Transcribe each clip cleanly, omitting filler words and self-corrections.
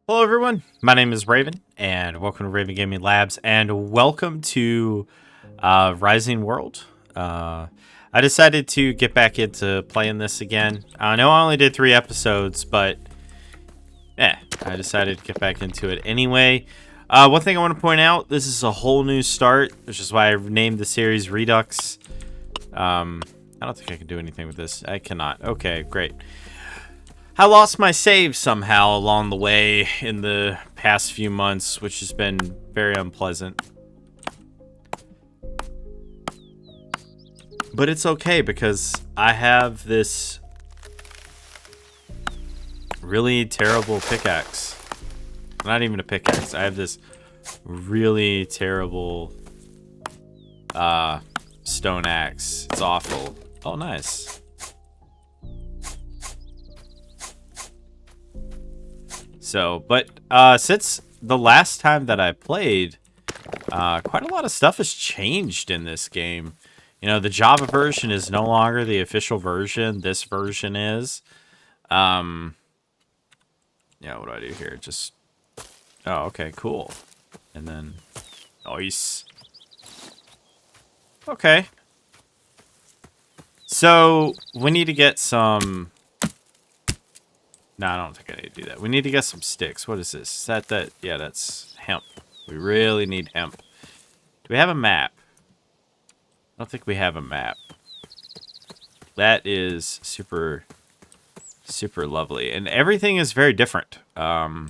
Hello everyone, my name is Raven, and welcome to Raven Gaming Labs, and welcome to Rising World. I decided to get back into playing this again. I know I only did 3 episodes, but I decided to get back into it anyway. One thing I want to point out, this is a whole new start, which is why I named the series Redux. I don't think I can do anything with this. I cannot. Okay, great. I lost my save somehow along the way in the past few months, which has been very unpleasant. But it's okay because I have this really terrible pickaxe. Not even a pickaxe. I have this really terrible stone axe. It's awful. Oh, nice. So, but since the last time that I played, quite a lot of stuff has changed in this game. You know, the Java version is no longer the official version. This version is. Yeah, what do I do here? Just, oh, okay, cool. And then, nice. Okay. So, we need to get some... No, I don't think I need to do that. We need to get some sticks. What is this? Is that? Yeah, that's hemp. We really need hemp. Do we have a map? I don't think we have a map. That is super, super lovely. And everything is very different. You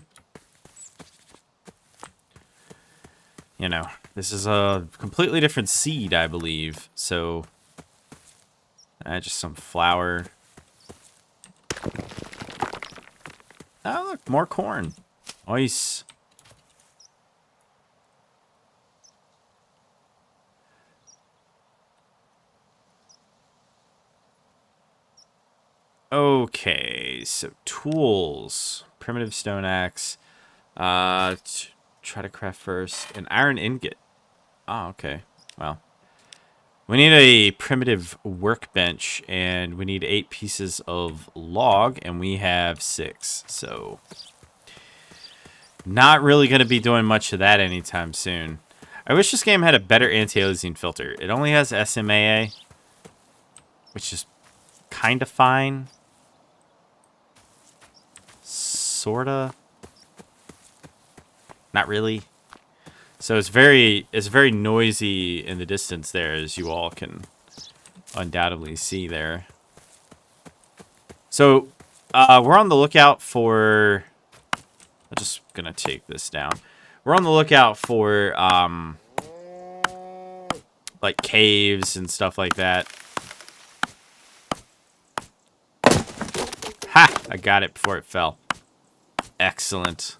know, this is a completely different seed, I believe. So, just some flour. Oh, look, more corn. Nice. Okay, so tools. Primitive stone axe. Try to craft first. An iron ingot. Oh, okay. Well. We need a primitive workbench, and we need 8 pieces of log, and we have 6. So, not really going to be doing much of that anytime soon. I wish this game had a better anti-aliasing filter. It only has SMAA, which is kind of fine. Sorta. Not really. So it's very noisy in the distance there, as you all can undoubtedly see there. So we're on the lookout for... I'm just gonna take this down. We're on the lookout for like caves and stuff like that. Ha! I got it before it fell. Excellent.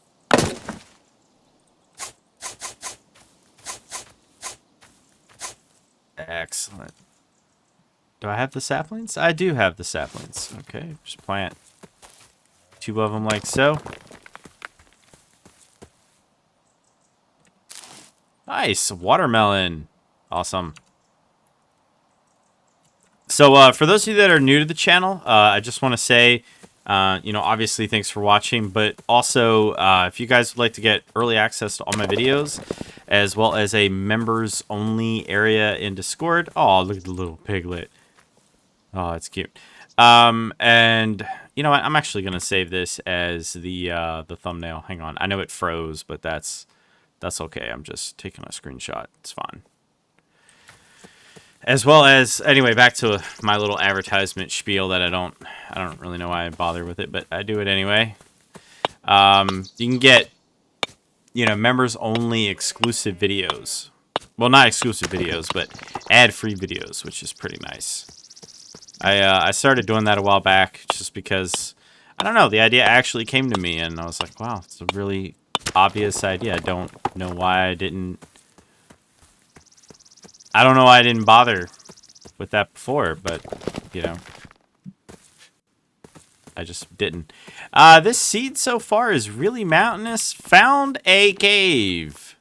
Excellent. Do I have the saplings? I do have the saplings. Okay, just plant 2 of them like so. Nice, watermelon. Awesome. So for those of you that are new to the channel, I just want to say, you know, obviously thanks for watching, but also if you guys would like to get early access to all my videos, as well as a members only area in Discord. Oh, look at the little piglet. Oh, it's cute. And you know what? I'm actually gonna save this as the thumbnail. Hang on. I know it froze, but that's okay. I'm just taking a screenshot. It's fine. As well as, anyway, back to my little advertisement spiel that I don't really know why I bother with it, but I do it anyway. You can get, you know, members only exclusive videos. Well, not exclusive videos, but ad-free videos, which is pretty nice. I started doing that a while back just because, I don't know, the idea actually came to me, and I was like, wow, it's a really obvious idea. I don't know why I didn't bother with that before, but, you know, I just didn't. This seed so far is really mountainous. Found a cave.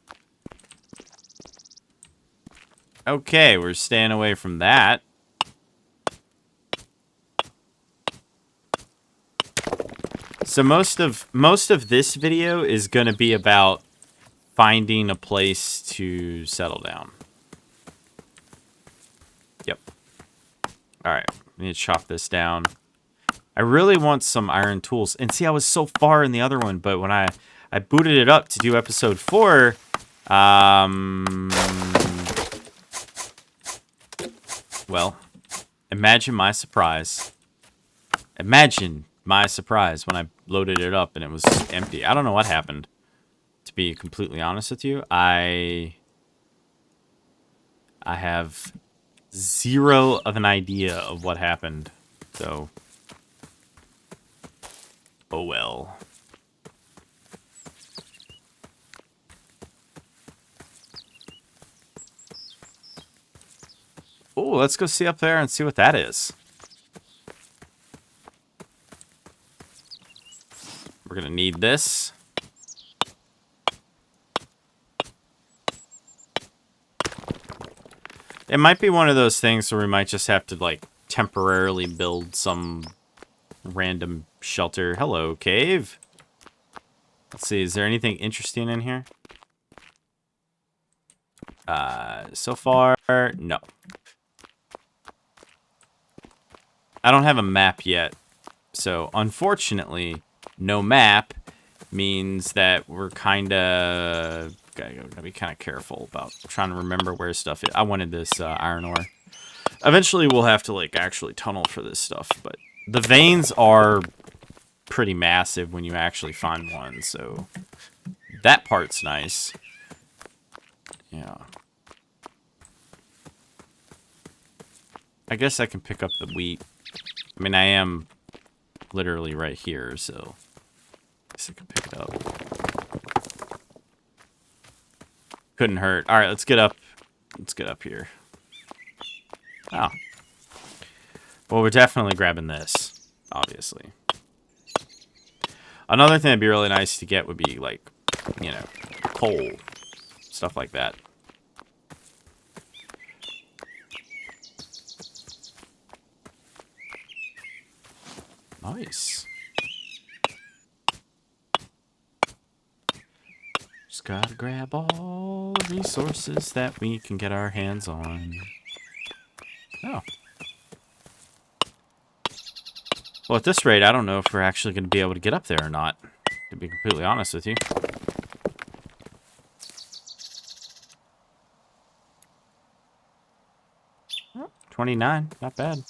Okay, we're staying away from that. So most of this video is going to be about finding a place to settle down. Yep. All right, we need to chop this down. I really want some iron tools. And see, I was so far in the other one, but when I booted it up to do episode 4, well, imagine my surprise. Imagine my surprise when I loaded it up and it was empty. I don't know what happened, to be completely honest with you. I have zero of an idea of what happened. So, oh well. Oh, let's go see up there and see what that is. We're gonna need this. It might be one of those things where we might just have to, like, temporarily build some random shelter. Hello, cave. Let's see, is there anything interesting in here? So far, no. I don't have a map yet. So, unfortunately, no map means that we're gotta be kind of careful about trying to remember where stuff is. I wanted this iron ore. Eventually, we'll have to, like, actually tunnel for this stuff, but the veins are pretty massive when you actually find one, so that part's nice. Yeah. I guess I can pick up the wheat. I mean, I am literally right here, so I guess I can pick it up. Couldn't hurt. All right, let's get up. Let's get up here. Oh. Well, we're definitely grabbing this, obviously. Another thing that'd be really nice to get would be, like, you know, coal. Stuff like that. Nice. Just gotta grab all the resources that we can get our hands on. Oh. Well, at this rate, I don't know if we're actually going to be able to get up there or not, to be completely honest with you. Oh, 29, not bad.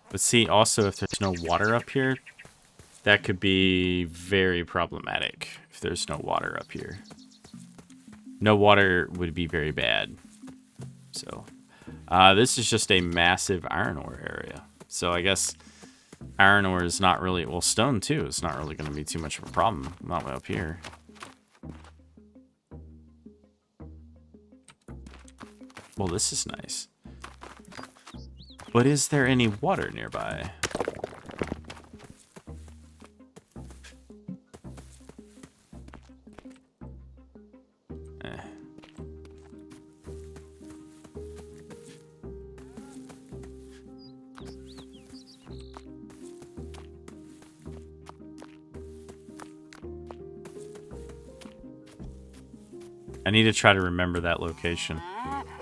But see, also, if there's no water up here, that could be very problematic if there's no water up here. No water would be very bad. So, this is just a massive iron ore area. So I guess iron ore is not really, well, stone too, it's not really going to be too much of a problem. Not way up here. Well, this is nice. But is there any water nearby? I need to try to remember that location. Oh.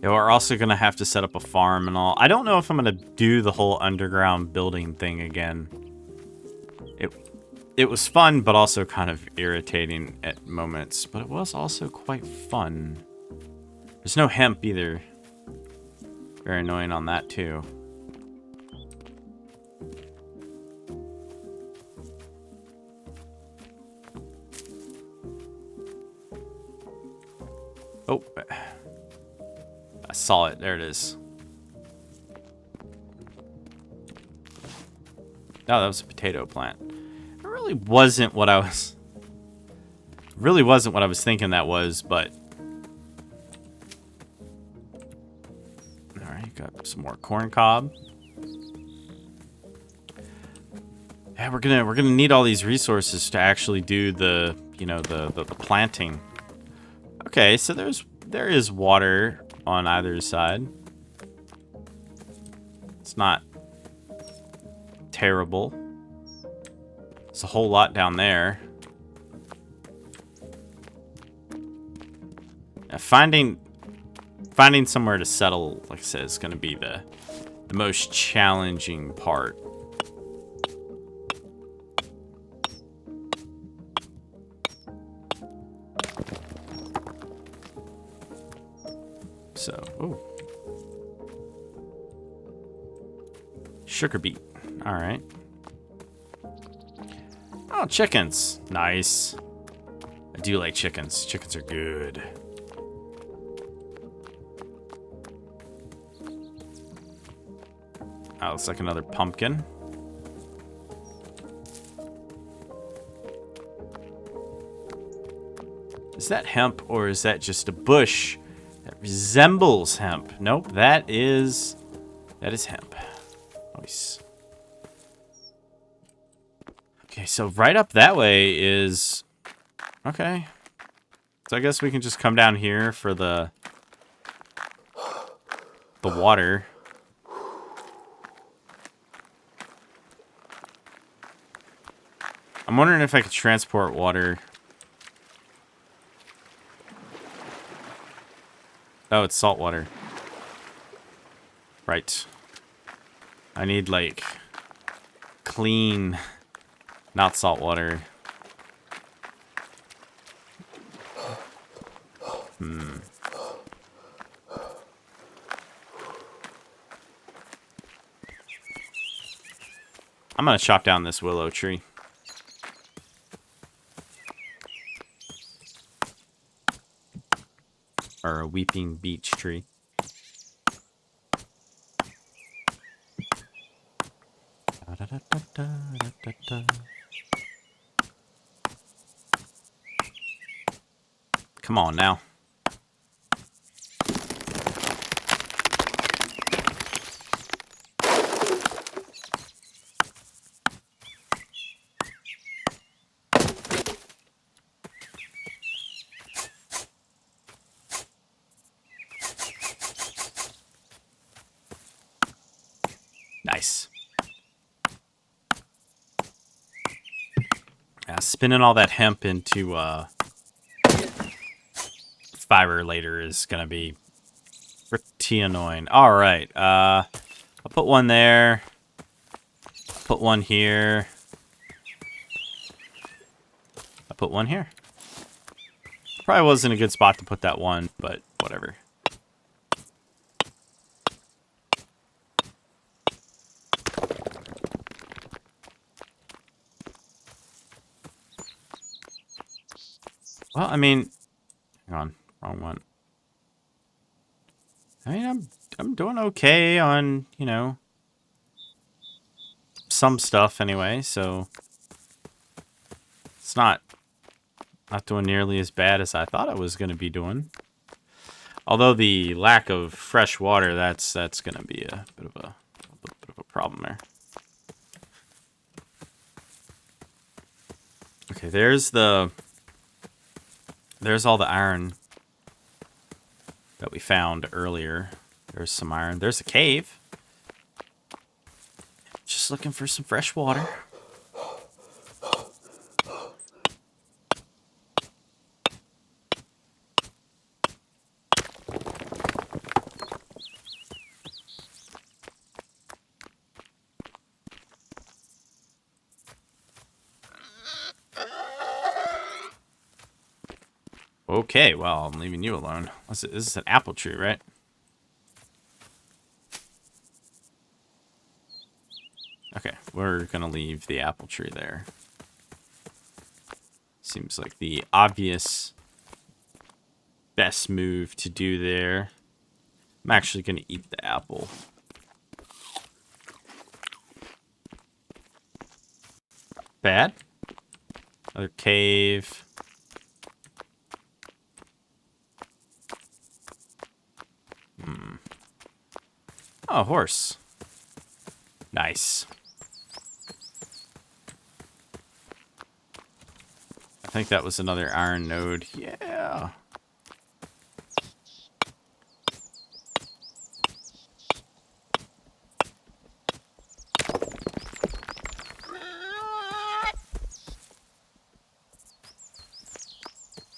Yeah, we're also going to have to set up a farm and all. I don't know if I'm going to do the whole underground building thing again. It was fun, but also kind of irritating at moments. But it was also quite fun. There's no hemp either. Very annoying on that, too. Oh, I saw it. There it is. Oh, that was a potato plant. It really wasn't what I was... Really wasn't what I was thinking that was, but... Alright, got some more corn cob. Yeah, we're gonna need all these resources to actually do the, you know, the planting. Okay, so there's there is water on either side. It's not terrible. It's a whole lot down there. Finding somewhere to settle, like I said, is going to be the most challenging part. So, oh, sugar beet. All right. Oh, chickens. Nice. I do like chickens. Chickens are good. Oh, looks like another pumpkin. Is that hemp or is that just a bush that resembles hemp? Nope, that is hemp. Nice. Okay, so right up that way is okay. So I guess we can just come down here for the water. I'm wondering if I could transport water. Oh, it's salt water. Right. I need, like, clean, not salt water. I'm gonna chop down this willow tree. Or a weeping beech tree. Come on now. Nice. Spinning all that hemp into fiber later is gonna be pretty annoying. All right, I'll put one there. I'll put one here. I'll put one here. Probably wasn't a good spot to put that one, but whatever. Well, I mean, hang on, wrong one. I mean, I'm doing okay on, you know, some stuff anyway, so it's not doing nearly as bad as I thought I was going to be doing. Although the lack of fresh water, that's going to be a bit of a problem there. Okay, there's all the iron that we found earlier. There's some iron. There's a cave. Just looking for some fresh water. Okay, well, I'm leaving you alone. This is an apple tree, right? Okay, we're gonna leave the apple tree there. Seems like the obvious best move to do there. I'm actually gonna eat the apple. Bad. Another cave. Oh, horse. Nice. I think that was another iron node. Yeah.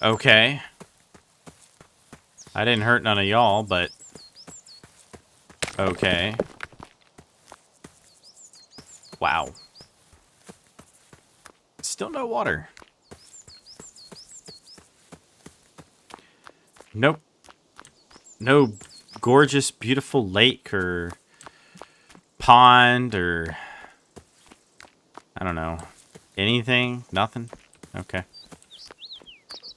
Okay. I didn't hurt none of y'all, but... Okay. Wow. Still no water. Nope. No gorgeous, beautiful lake or pond or... I don't know. Anything? Nothing? Okay.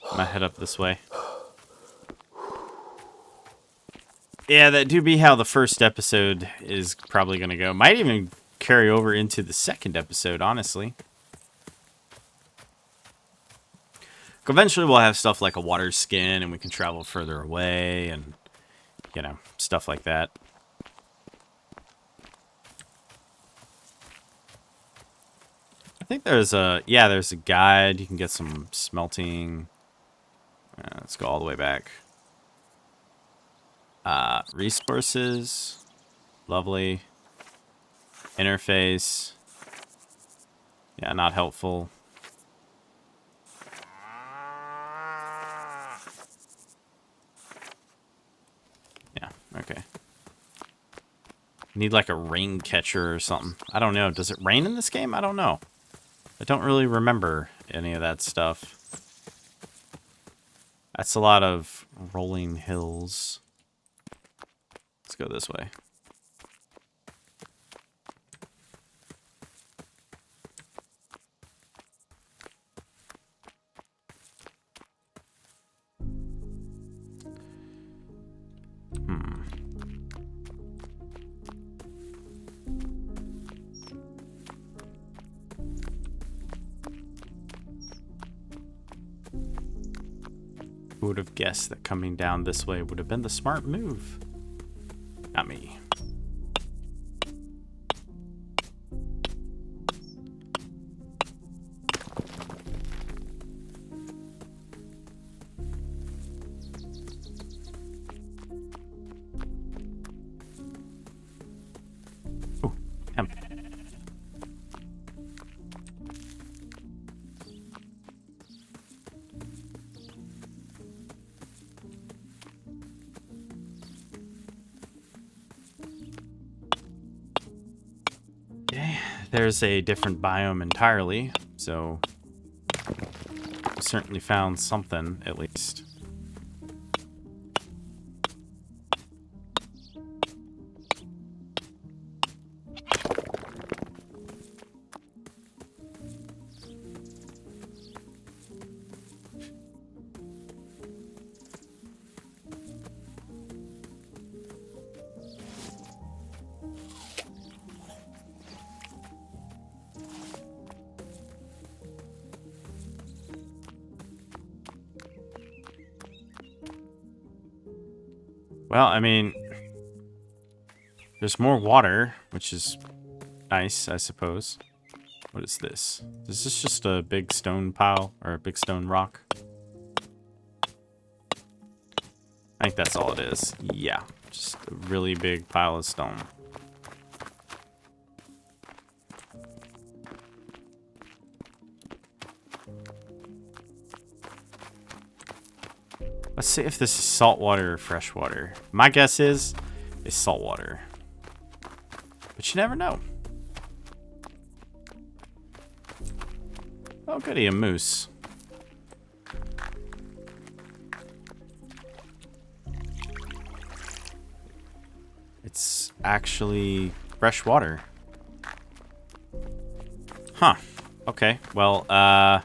I'm gonna head up this way. Yeah, that do be how the first episode is probably gonna go. Might even carry over into the second episode, honestly. Eventually we'll have stuff like a water skin and we can travel further away and, you know, stuff like that. I think there's a, yeah, there's a guide. You can get some smelting. Let's go all the way back. Resources. Lovely. Interface. Yeah, not helpful. Yeah, okay. Need like a rain catcher or something. I don't know. Does it rain in this game? I don't know. I don't really remember any of that stuff. That's a lot of rolling hills. Let's go this way. Who would have guessed that coming down this way would have been the smart move? Not me. Oh, hemp. Okay, there's a different biome entirely, so certainly found something at least. Well, I mean, there's more water, which is nice, I suppose. What is this? Is this just a big stone pile or a big stone rock? I think that's all it is. Yeah, just a really big pile of stone. Let's see if this is saltwater or freshwater. My guess is it's saltwater. But you never know. Oh, goody, a moose. It's actually fresh water. Huh. Okay, well, huh.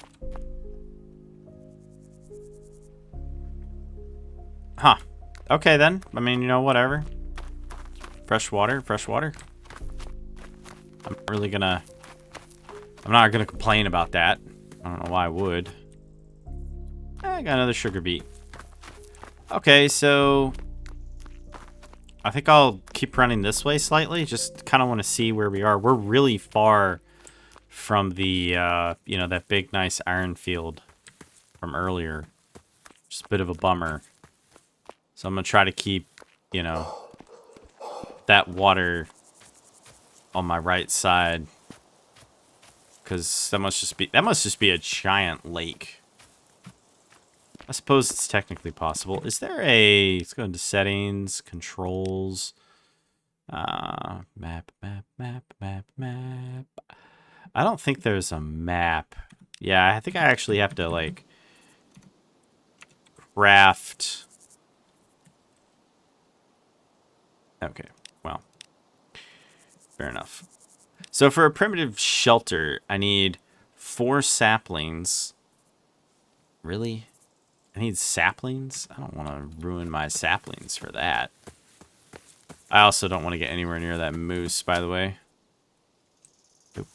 Okay, then. I mean, you know, whatever. Fresh water, fresh water. I'm not gonna complain about that. I don't know why I would. I got another sugar beet. Okay, so I think I'll keep running this way slightly. Just kind of want to see where we are. We're really far from the, you know, that big, nice iron field from earlier. Just a bit of a bummer. So I'm going to try to keep, you know, that water on my right side. Because that must just be a giant lake. I suppose it's technically possible. Is there a... Let's go into settings, controls. Map. I don't think there's a map. Yeah, I think I actually have to, like, craft... Okay, well, fair enough. So for a primitive shelter, I need 4 saplings. Really? I need saplings? I don't want to ruin my saplings for that. I also don't want to get anywhere near that moose, by the way. Oop.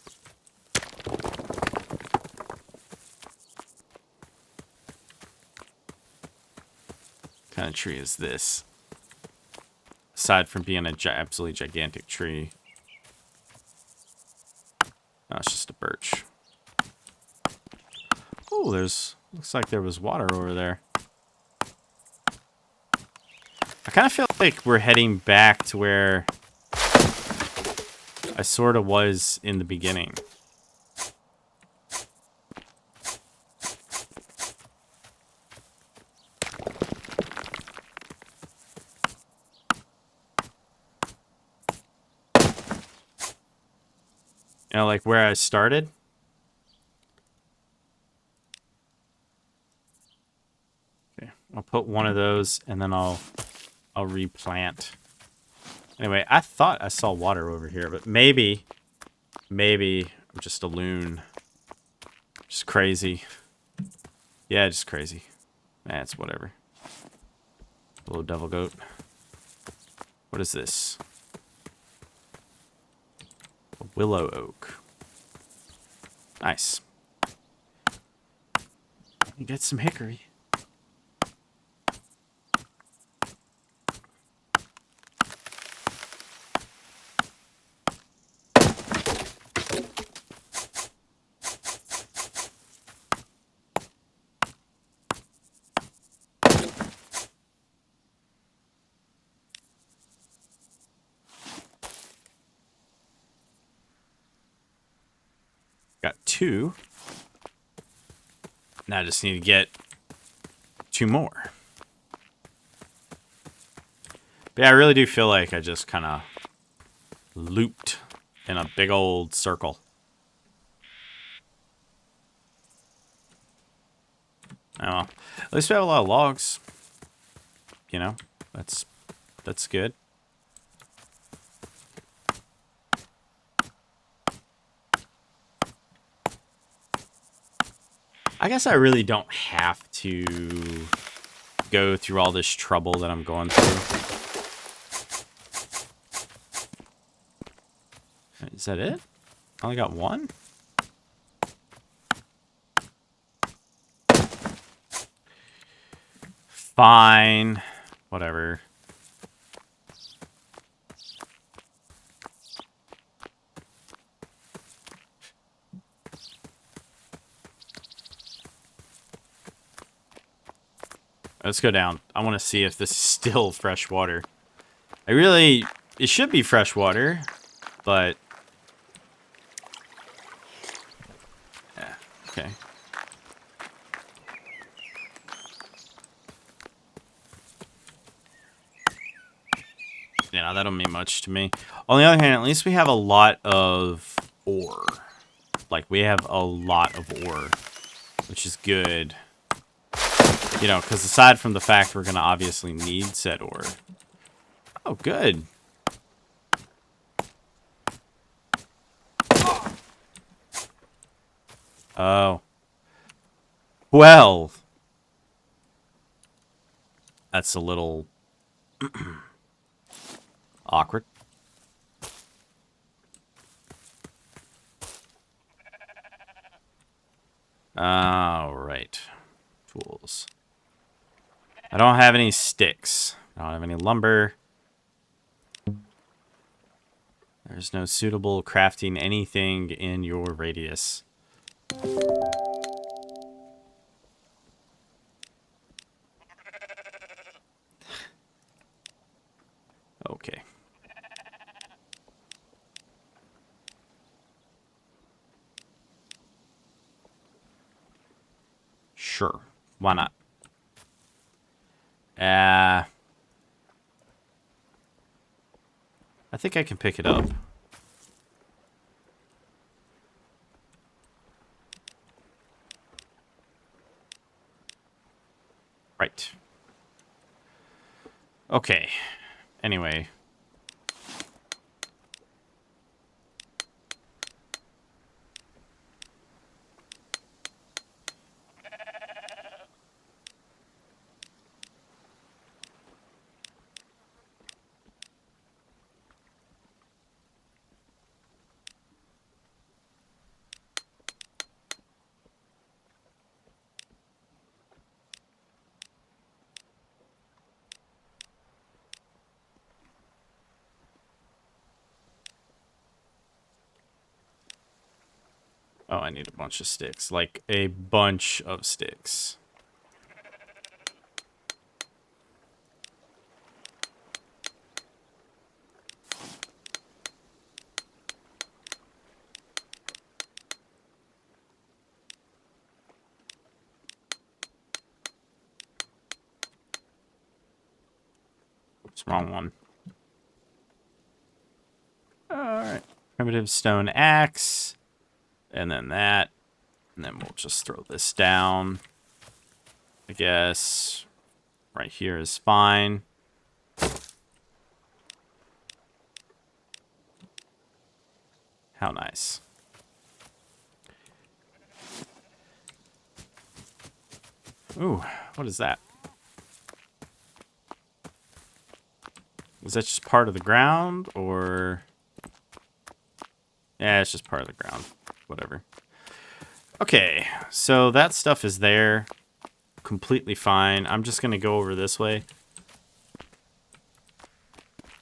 What kind of tree is this? Aside from being a absolutely gigantic tree. Oh, it's just a birch. Oh, looks like there was water over there. I kind of feel like we're heading back to where I sort of was in the beginning. You know, like where I started. Okay, I'll put one of those and then I'll replant. Anyway, I thought I saw water over here, but maybe I'm just a loon. Just crazy. Yeah, just crazy. That's whatever. Little devil goat. What is this? A willow oak. Nice. You get some hickory. Got 2. Now I just need to get 2 more. But yeah, I really do feel like I just kind of looped in a big old circle. Oh, well, at least we have a lot of logs. You know, that's good. I guess I really don't have to go through all this trouble that I'm going through. Is that it? I only got 1? Fine. Whatever. Let's go down. I want to see if this is still fresh water. It should be fresh water, but... Yeah, okay. Yeah, that don't mean much to me. On the other hand, at least we have a lot of ore. Like, we have a lot of ore, which is good. You know, because aside from the fact we're going to obviously need said ore. Oh, good. Oh. Well. That's a little... awkward. Alright. Tools. I don't have any sticks. I don't have any lumber. There's no suitable crafting anything in your radius. Okay. Sure. Why not? I think I can pick it up. Right. Okay. Anyway. Oh, I need a bunch of sticks. Like, a bunch of sticks. Oops, wrong one. Alright. Primitive stone axe. And then that. And then we'll just throw this down. I guess right here is fine. How nice. Ooh, what is that? Is that just part of the ground, or... Yeah, it's just part of the ground. Whatever. Okay, so that stuff is there. Completely fine. I'm just going to go over this way.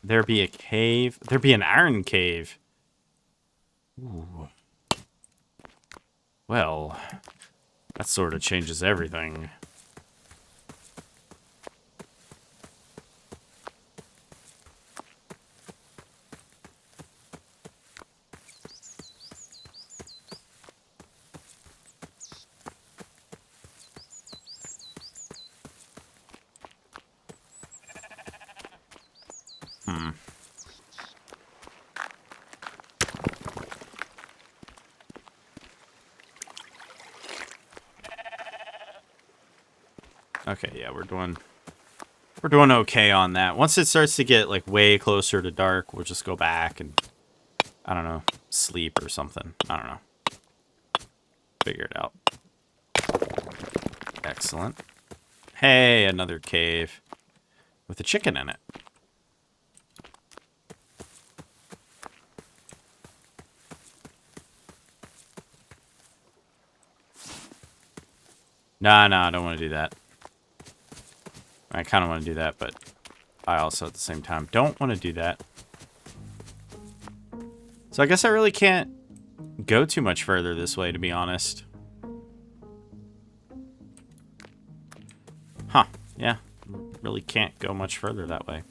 There be a cave. There be an iron cave. Ooh. Well, that sort of changes everything. Okay, yeah, we're doing okay on that. Once it starts to get like way closer to dark, we'll just go back and I don't know, sleep or something. I don't know. Figure it out. Excellent. Hey, another cave with a chicken in it. Nah, I don't want to do that. I kind of want to do that, but I also at the same time don't want to do that. So I guess I really can't go too much further this way, to be honest. Huh. Yeah. Really can't go much further that way.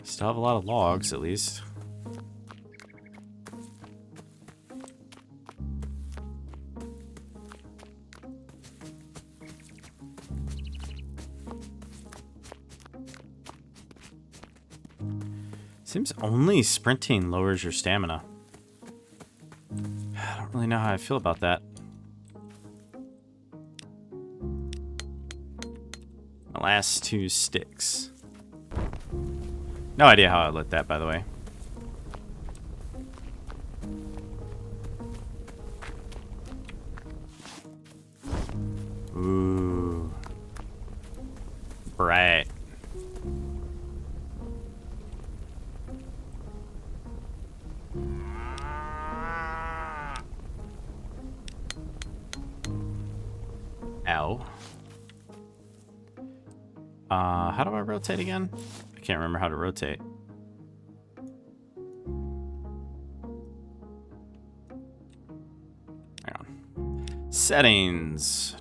Still have a lot of logs, at least. Seems only sprinting lowers your stamina. I don't really know how I feel about that. My last 2 sticks. No idea how I lit that, by the way. Ooh. Bright. Ow. How do I rotate again? I can't remember how to rotate. Hang on. Settings.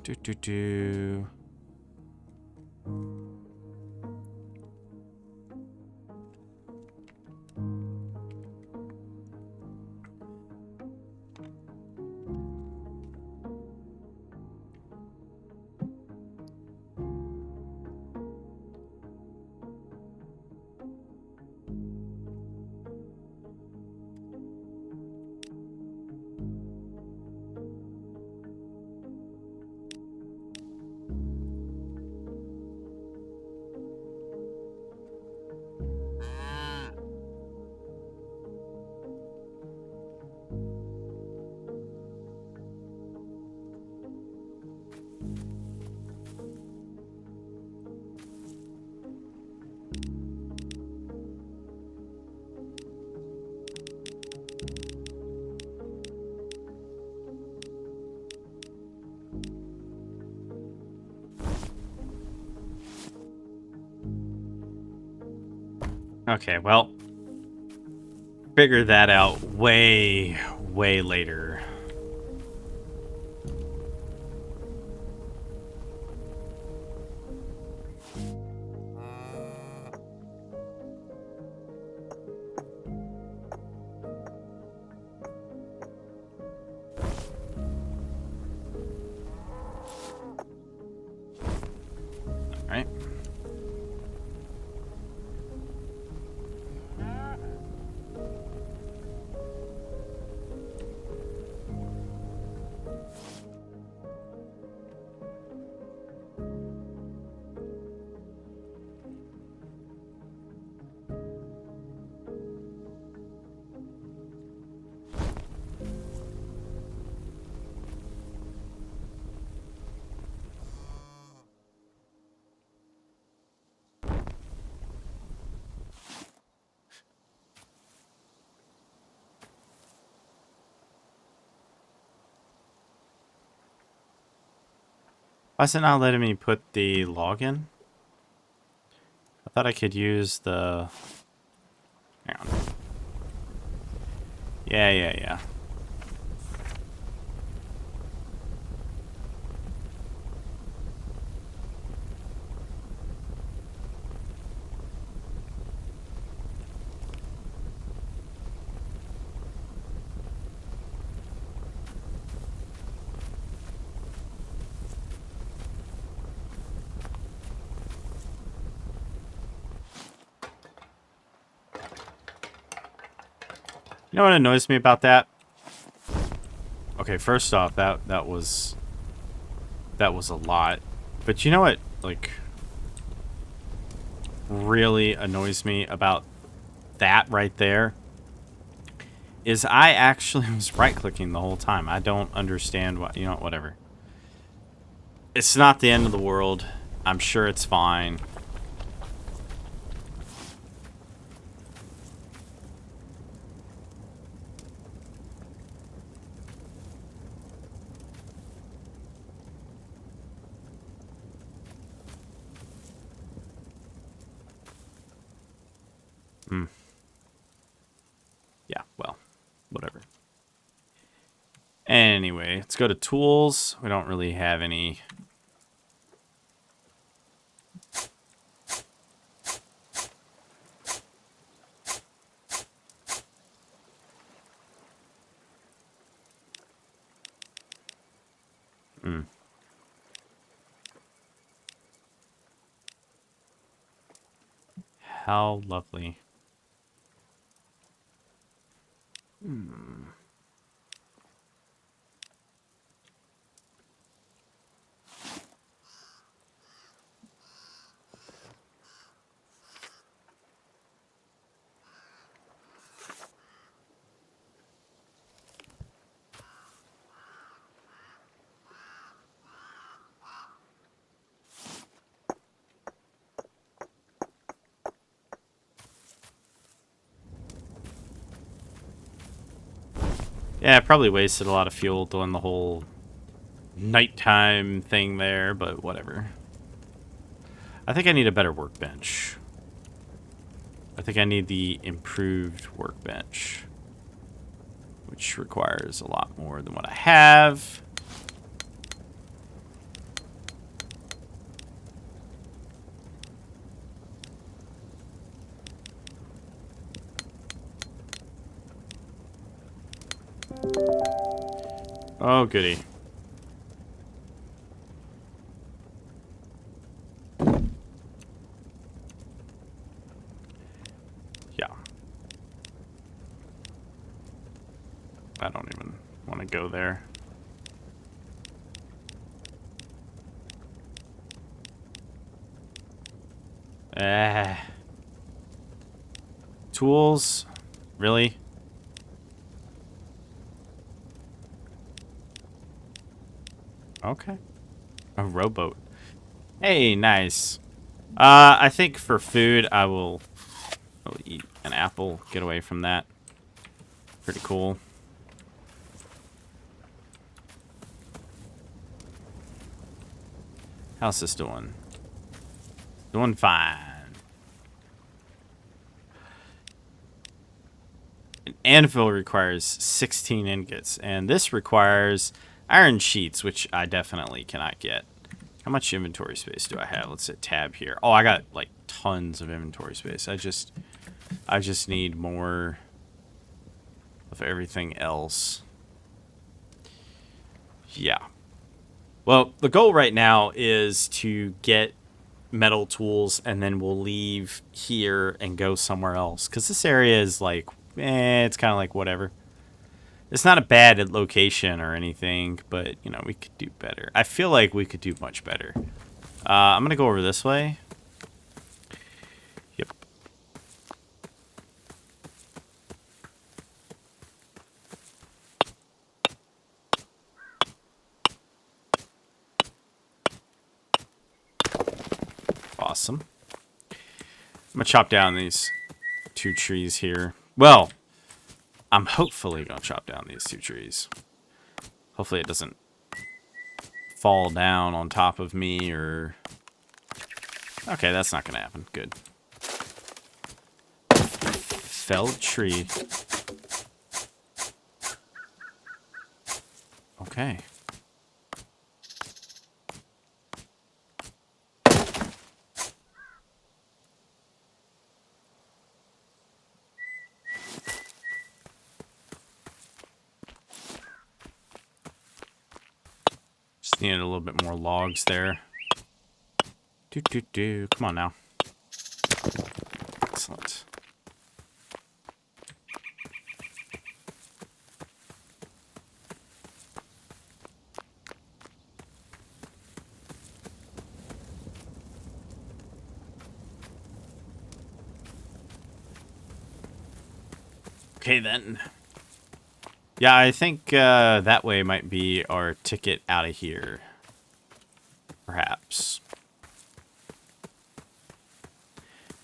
Okay, well, figure that out way, way later. All right. Why is it not letting me put the login? I thought I could use the... Hang on. Yeah. You know what annoys me about that? Okay, first off, that was a lot. But you know what, like, really annoys me about that right there? Is I actually was right-clicking the whole time. I don't understand what, you know, whatever. It's not the end of the world. I'm sure it's fine. Yeah, well, whatever. Anyway, let's go to tools. We don't really have any. How lovely. Yeah, I probably wasted a lot of fuel doing the whole nighttime thing there, but whatever. I think I need a better workbench. I think I need the improved workbench, which requires a lot more than what I have. Oh, goody. Yeah. I don't even want to go there. Tools? Really? Okay. A rowboat. Hey, nice. I think for food, I'll eat an apple. Get away from that. Pretty cool. How's this doing? Doing fine. anvil requires 16 ingots, and this requires iron sheets, which I definitely cannot get. How much inventory space do I have? Let's hit tab here. Oh, I got like tons of inventory space. I just need more of everything else. Yeah. Well, the goal right now is to get metal tools, and then we'll leave here and go somewhere else. Because this area is like, it's kind of like whatever. It's not a bad location or anything, but, you know, we could do better. I feel like we could do much better. I'm going to go over this way. Yep. Awesome. I'm going to chop down these 2 trees here. Well, I'm hopefully going to chop down these 2 trees. Hopefully it doesn't fall down on top of me or... Okay, that's not going to happen. Good. Felled tree. Okay. Just needed a little bit more logs there. Come on now. Excellent. Okay, then. Yeah, I think that way might be our ticket out of here. Perhaps.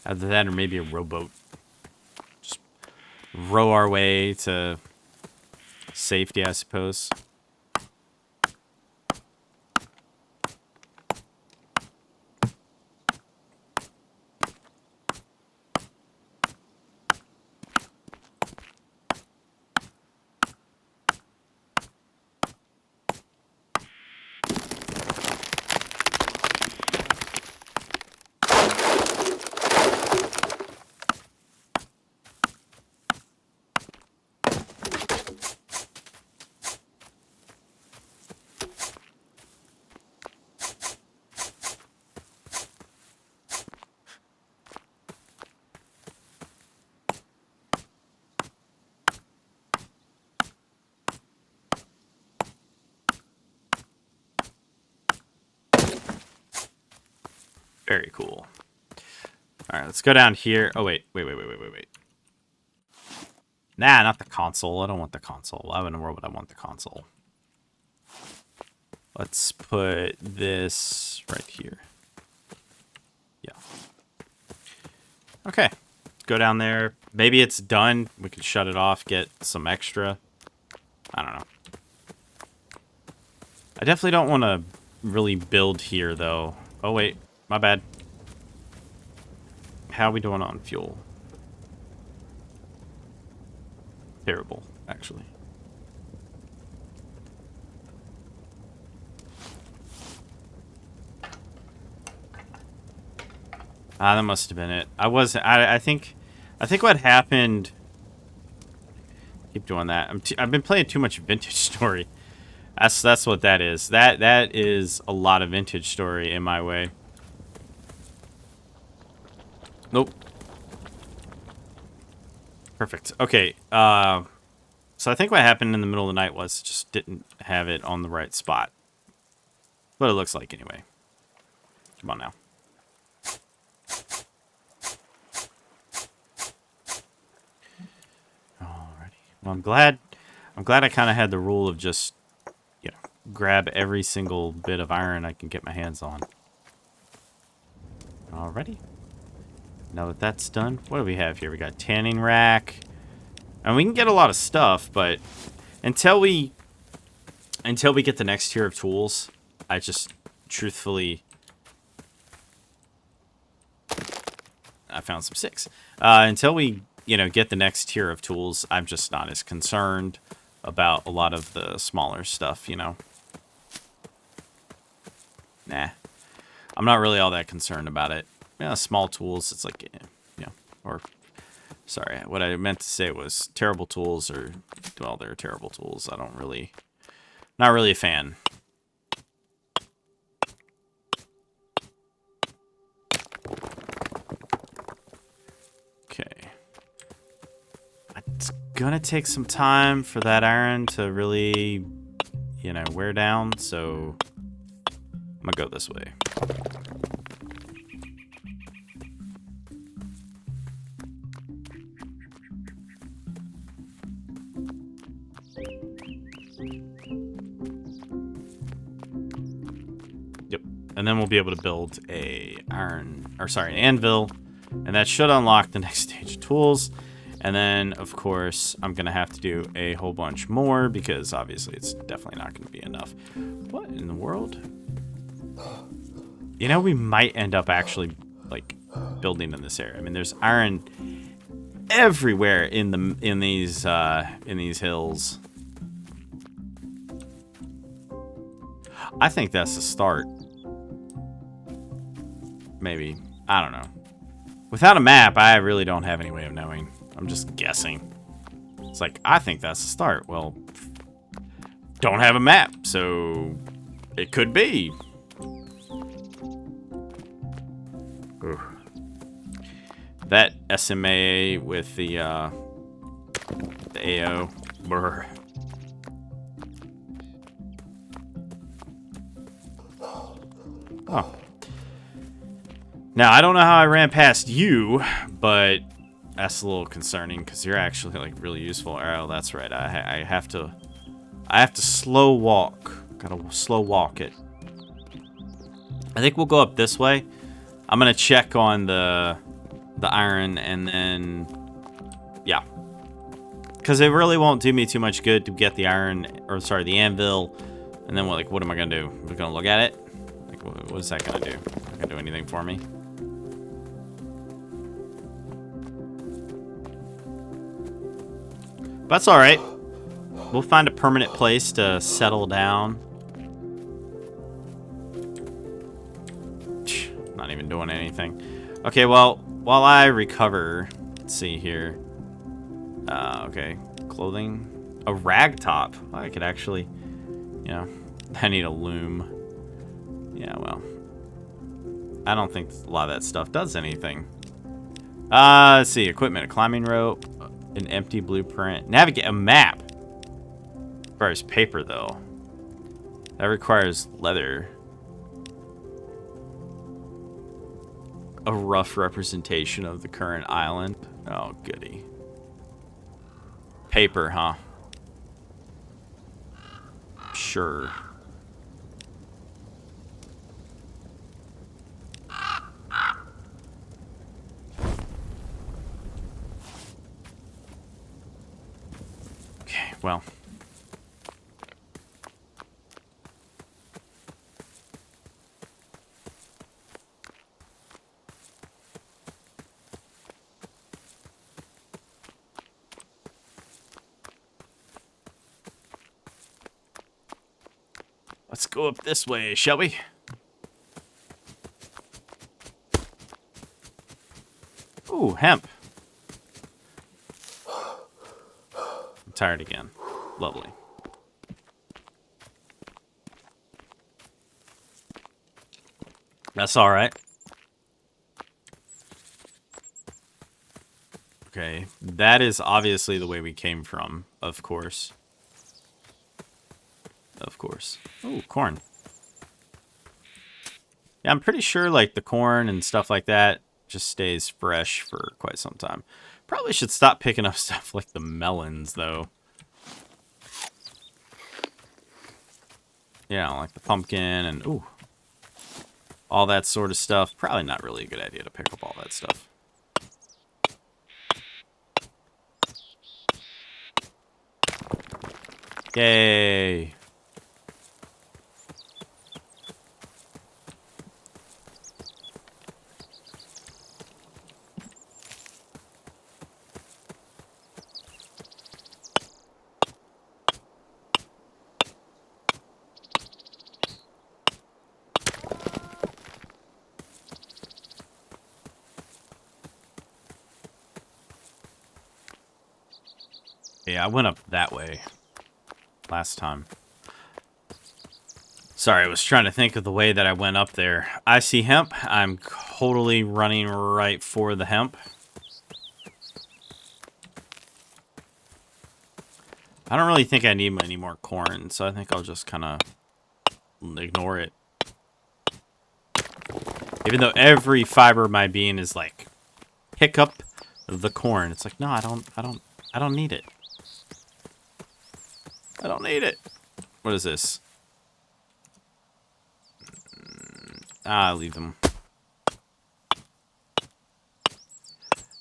Either that or maybe a rowboat. Just row our way to safety, I suppose. Very cool. All right, let's go down here. Oh, wait. Nah, not the console. I don't want the console. Why in the world would I want the console? Let's put this right here. Yeah. Okay. Go down there. Maybe it's done. We could shut it off, get some extra. I don't know. I definitely don't want to really build here, though. Oh, wait. My bad. How are we doing on fuel? Terrible, actually. Ah, that must have been it. I think what happened... Keep doing that. I've been playing too much Vintage Story. That's what that is. That is a lot of Vintage Story in my way. Nope. Perfect. Okay. So I think what happened in the middle of the night was just didn't have it on the right spot. What it looks like anyway. Come on now. Alrighty. Well, I'm glad I kind of had the rule of just, you know, grab every single bit of iron I can get my hands on. Alrighty. Now that that's done, what do we have here? We got tanning rack. And we can get a lot of stuff, but until we get the next tier of tools, I just truthfully... I found some sticks. Until we you know, get the next tier of tools, I'm just not as concerned about a lot of the smaller stuff, you know. Nah. I'm not really all that concerned about it. Yeah, small tools, it's like, you know, or, sorry, what I meant to say was terrible tools, or, well, they're terrible tools. I don't really, not really a fan. Okay. It's gonna take some time for that iron to really, you know, wear down, so I'm gonna go this way. Yep. And then we'll be able to build an anvil, and that should unlock the next stage of tools. And then, of course, I'm gonna have to do a whole bunch more because obviously it's definitely not gonna be enough. What in the world? You know, we might end up actually like building in this area. I mean, there's iron everywhere in these hills. I think that's the start. Maybe. I don't know. Without a map, I really don't have any way of knowing. I'm just guessing. It's like, I think that's the start. Well, don't have a map, so it could be. Ugh. That SMA with the AO. Brr. Oh. Now, I don't know how I ran past you, but that's a little concerning because you're actually like really useful. Oh, that's right. I have to slow walk. Gotta slow walk it. I think we'll go up this way. I'm gonna check on the iron and then yeah, because it really won't do me too much good to get the iron, or sorry, the anvil, and then what am I gonna do? We're gonna look at it. Like, what is that gonna do? Not gonna do anything for me. That's all right. We'll find a permanent place to settle down. Not even doing anything. Okay, well, while I recover, let's see here. Okay, clothing. A rag top. I could actually, you know, I need a loom. Yeah, well, I don't think a lot of that stuff does anything. Let's see, equipment, a climbing rope, an empty blueprint, navigate, a map. Requires paper though. That requires leather. A rough representation of the current island. Oh, goody. Paper, huh? Sure. Okay, well. Let's go up this way, shall we? Ooh, hemp. I'm tired again. Lovely. That's all right. Okay, that is obviously the way we came from, of course. Of course. Oh, corn. Yeah, I'm pretty sure like the corn and stuff like that just stays fresh for quite some time. Probably should stop picking up stuff like the melons, though. Yeah, like the pumpkin and ooh, all that sort of stuff. Probably not really a good idea to pick up all that stuff. Yay. Yeah, I went up that way last time. Sorry, I was trying to think of the way that I went up there. I see hemp. I'm totally running right for the hemp. I don't really think I need any more corn, so I think I'll just kind of ignore it. Even though every fiber of my being is like, pick up the corn. It's like, no, I don't need it. I don't need it. What is this? Leave them.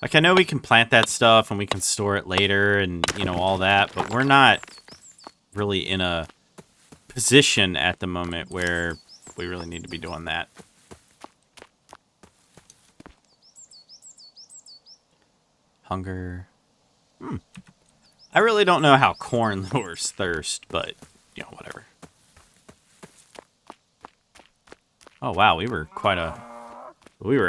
Like, I know we can plant that stuff and we can store it later and, you know, all that, but we're not really in a position at the moment where we really need to be doing that. Hunger. I really don't know how corn lowers thirst, but, you know, whatever. Oh, wow, we were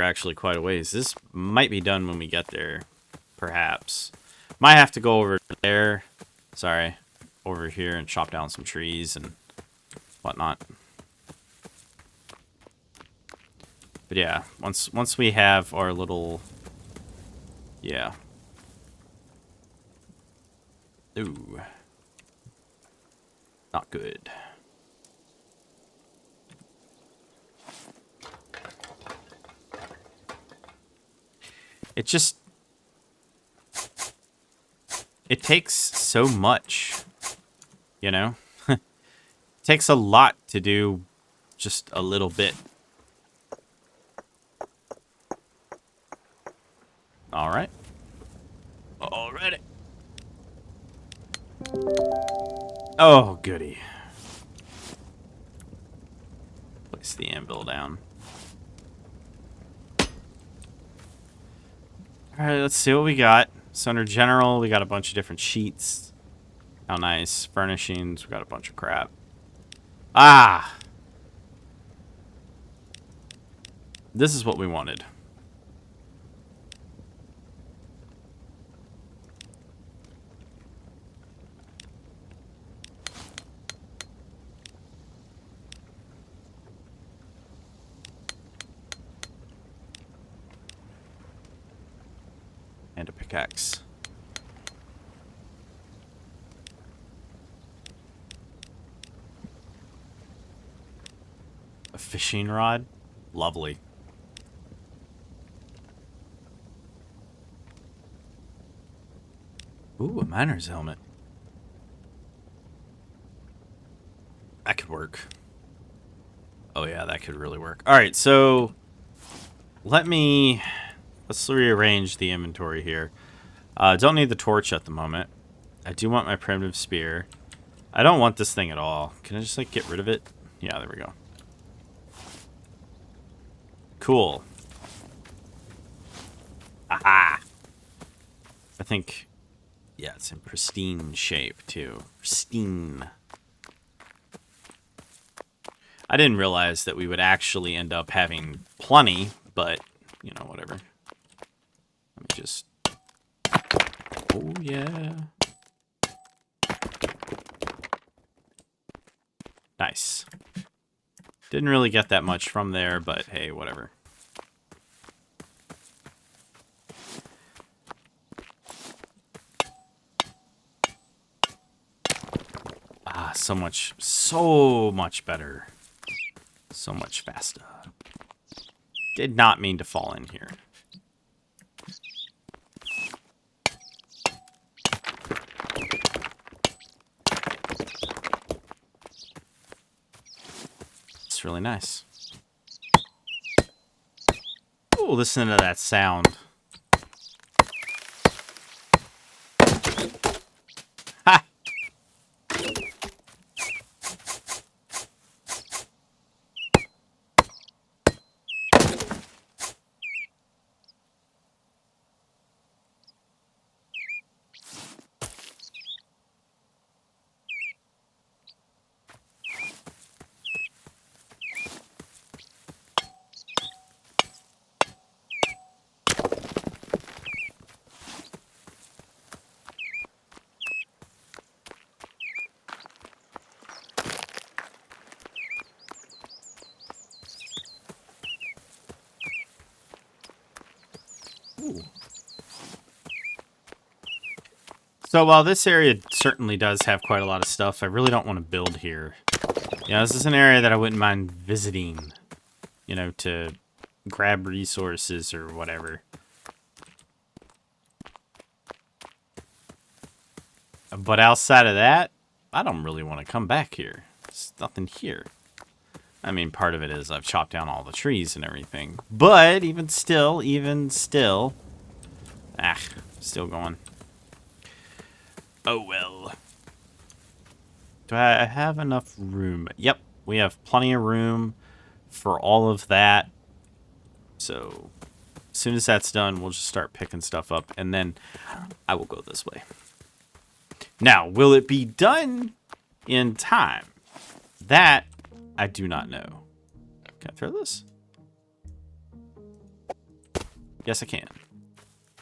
actually quite a ways. This might be done when we get there, perhaps. Might have to go over there. Sorry. Over here and chop down some trees and whatnot. But yeah, once we have our little... Yeah. Ooh. Not good. It just... It takes so much, you know? It takes a lot to do just a little bit. Alright. Alrighty. Oh, goody. Place the anvil down. Alright, let's see what we got. So under general, we got a bunch of different sheets. How nice. Furnishings, we got a bunch of crap. Ah! This is what we wanted. And a pickaxe. A fishing rod? Lovely. Ooh, a miner's helmet. That could work. Oh yeah, that could really work. Alright, so... Let's rearrange the inventory here. Don't need the torch at the moment. I do want my primitive spear. I don't want this thing at all. Can I just, like, get rid of it? Yeah, there we go. Cool. Aha! I think... Yeah, it's in pristine shape, too. Pristine. I didn't realize that we would actually end up having plenty, but, you know, whatever. Let me just... Oh, yeah. Nice. Didn't really get that much from there, but hey, whatever. Ah, so much better. So much faster. Did not mean to fall in here. It's really nice. Oh, listen to that sound. Ha! Ooh. So while this area certainly does have quite a lot of stuff, I really don't want to build here. You know, this is an area that I wouldn't mind visiting, you know, to grab resources or whatever. But outside of that, I don't really want to come back here. There's nothing here. I mean, part of it is I've chopped down all the trees and everything. But even still, still going. Oh well. Do I have enough room? Yep, we have plenty of room for all of that. So as soon as that's done, we'll just start picking stuff up, and then I will go this way. Now, will it be done in time? That I do not know. Can I throw this? Yes, I can.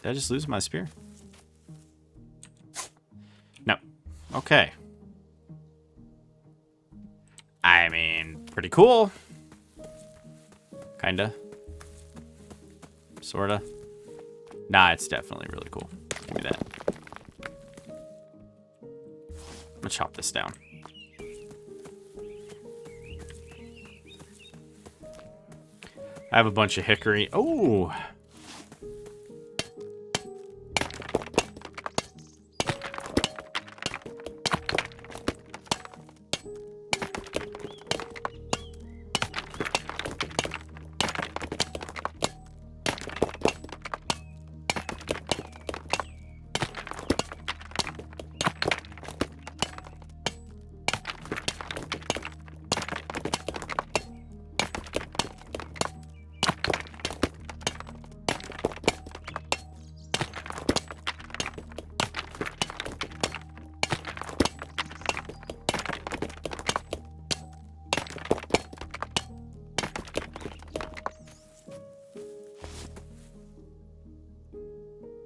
Did I just lose my spear? No. Okay. I mean, pretty cool. Kinda. Sorta. Nah, it's definitely really cool. Give me that. I'm gonna chop this down. I have a bunch of hickory. Oh!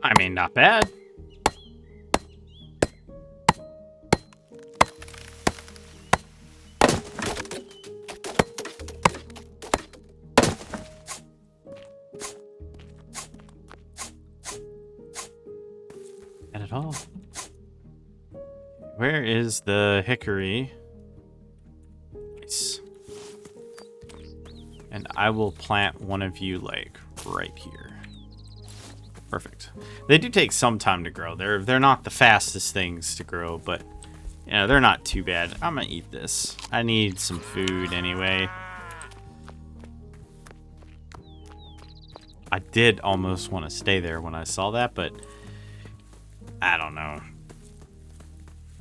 I mean, not bad. Not at all. Where is the hickory? Nice. And I will plant one of you, like, right here. Perfect. They do take some time to grow. They're not the fastest things to grow, but you know, they're not too bad. I'm gonna eat this. I need some food anyway. I did almost want to stay there when I saw that, but I don't know.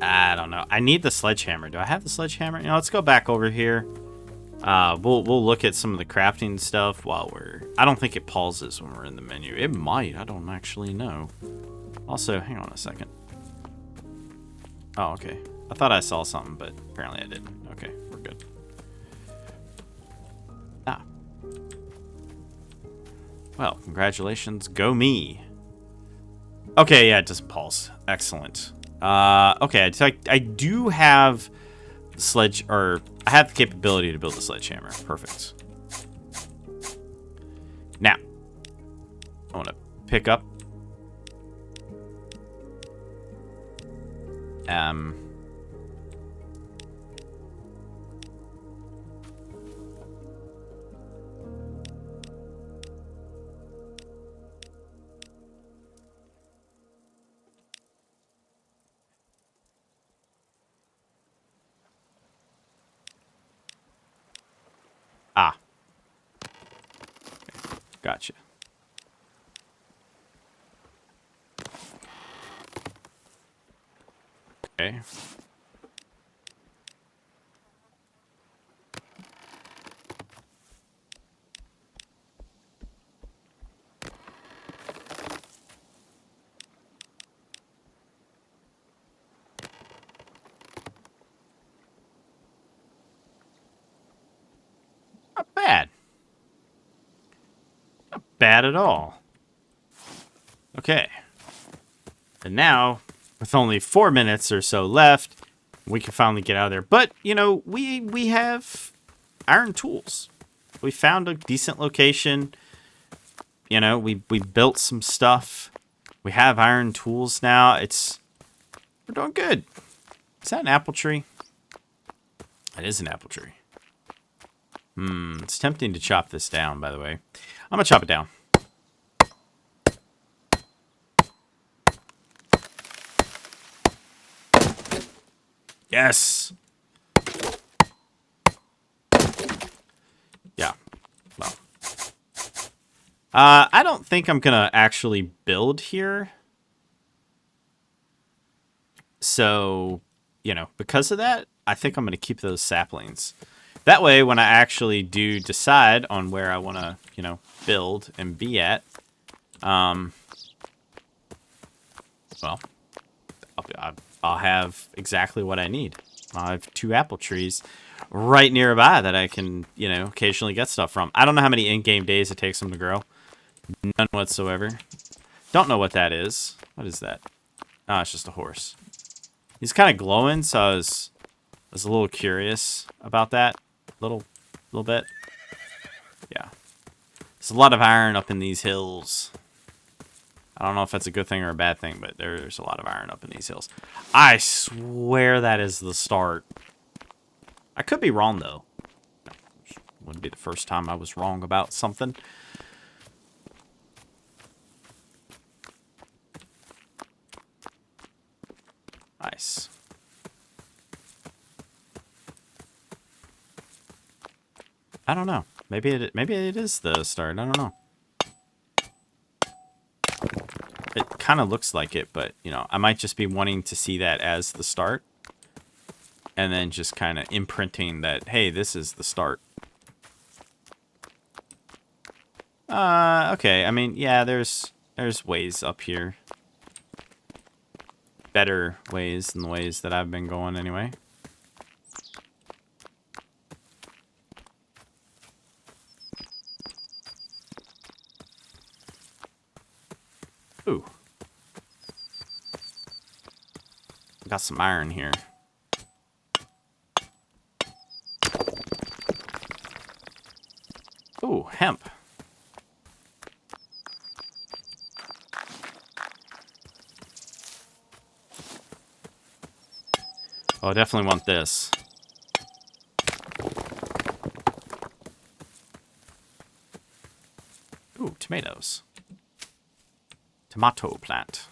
I need the sledgehammer. Do I have the sledgehammer? You know, let's go back over here. We'll look at some of the crafting stuff while I don't think it pauses when we're in the menu. It might. I don't actually know. Also, hang on a second. Oh, okay. I thought I saw something, but apparently I didn't. Okay, we're good. Ah. Well, congratulations. Go me. Okay, yeah, it doesn't pulse. Excellent. Okay, so I do have the I have the capability to build a sledgehammer. Perfect. Now, I want to pick up. Ah. Okay. Gotcha. Okay. Not bad. Not bad at all. Okay. And now, with only 4 minutes or so left, we can finally get out of there. But, you know, we have iron tools. We found a decent location. You know, we built some stuff. We have iron tools now. We're doing good. Is that an apple tree? It is an apple tree. It's tempting to chop this down, by the way. I'm gonna chop it down. Yes. Yeah. Well. I don't think I'm gonna actually build here. So, you know, because of that, I think I'm gonna keep those saplings. That way, when I actually do decide on where I want to, you know, build and be at, well, I'll have exactly what I need. I'll have 2 apple trees right nearby that I can, you know, occasionally get stuff from. I don't know how many in-game days it takes them to grow. None whatsoever. Don't know what that is. What is that? Oh, it's just a horse. He's kind of glowing, so I was a little curious about that. Little bit. Yeah. There's a lot of iron up in these hills. I don't know if that's a good thing or a bad thing, but there's a lot of iron up in these hills. I swear that is the start. I could be wrong, though. Wouldn't be the first time I was wrong about something. Nice. I don't know. Maybe it is the start. I don't know. It kind of looks like it, but, you know, I might just be wanting to see that as the start. And then just kind of imprinting that, hey, this is the start. Okay. I mean, yeah, there's ways up here. Better ways than the ways that I've been going anyway. Ooh. Got some iron here. Ooh, hemp. Oh, I definitely want this. Ooh, tomatoes. Tomato plant.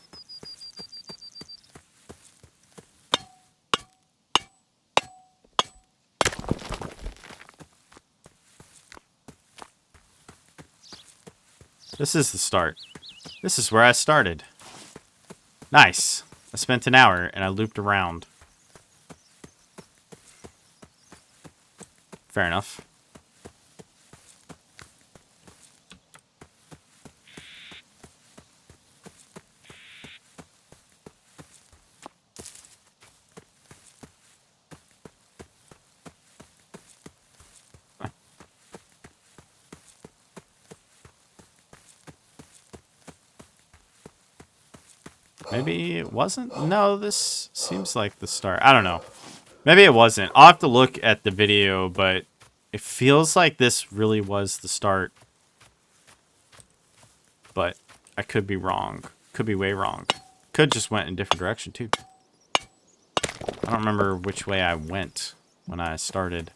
This is the start. This is where I started. Nice. I spent an hour and I looped around. Fair enough. Maybe it wasn't? No, this seems like the start. I don't know. Maybe it wasn't. I'll have to look at the video, but it feels like this really was the start. But I could be wrong. Could be way wrong. Could just went in a different direction, too. I don't remember which way I went when I started.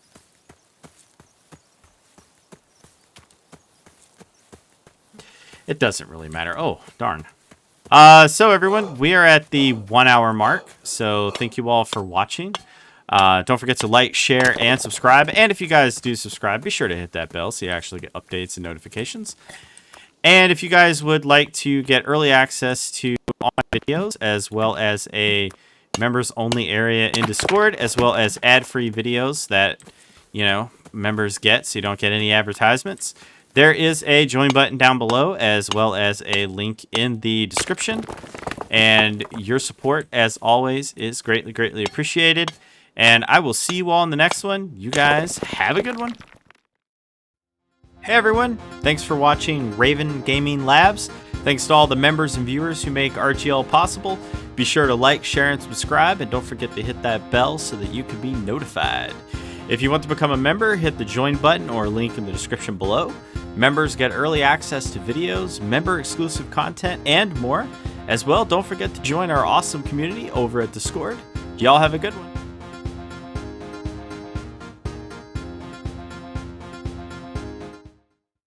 It doesn't really matter. Oh, darn. So everyone, we are at the 1 hour mark. So thank you all for watching. Don't forget to like, share, and subscribe. And if you guys do subscribe, be sure to hit that bell so you actually get updates and notifications. And if you guys would like to get early access to all my videos, as well as a members-only area in Discord, as well as ad-free videos that, you know, members get so you don't get any advertisements, there is a join button down below, as well as a link in the description. And your support, as always, is greatly, greatly appreciated. And I will see you all in the next one. You guys have a good one. Hey everyone, thanks for watching Raven Gaming Labs. Thanks to all the members and viewers who make RGL possible. Be sure to like, share, and subscribe, and don't forget to hit that bell so that you can be notified. If you want to become a member, hit the join button or link in the description below. Members get early access to videos, member-exclusive content, and more. As well, don't forget to join our awesome community over at Discord. Y'all have a good one.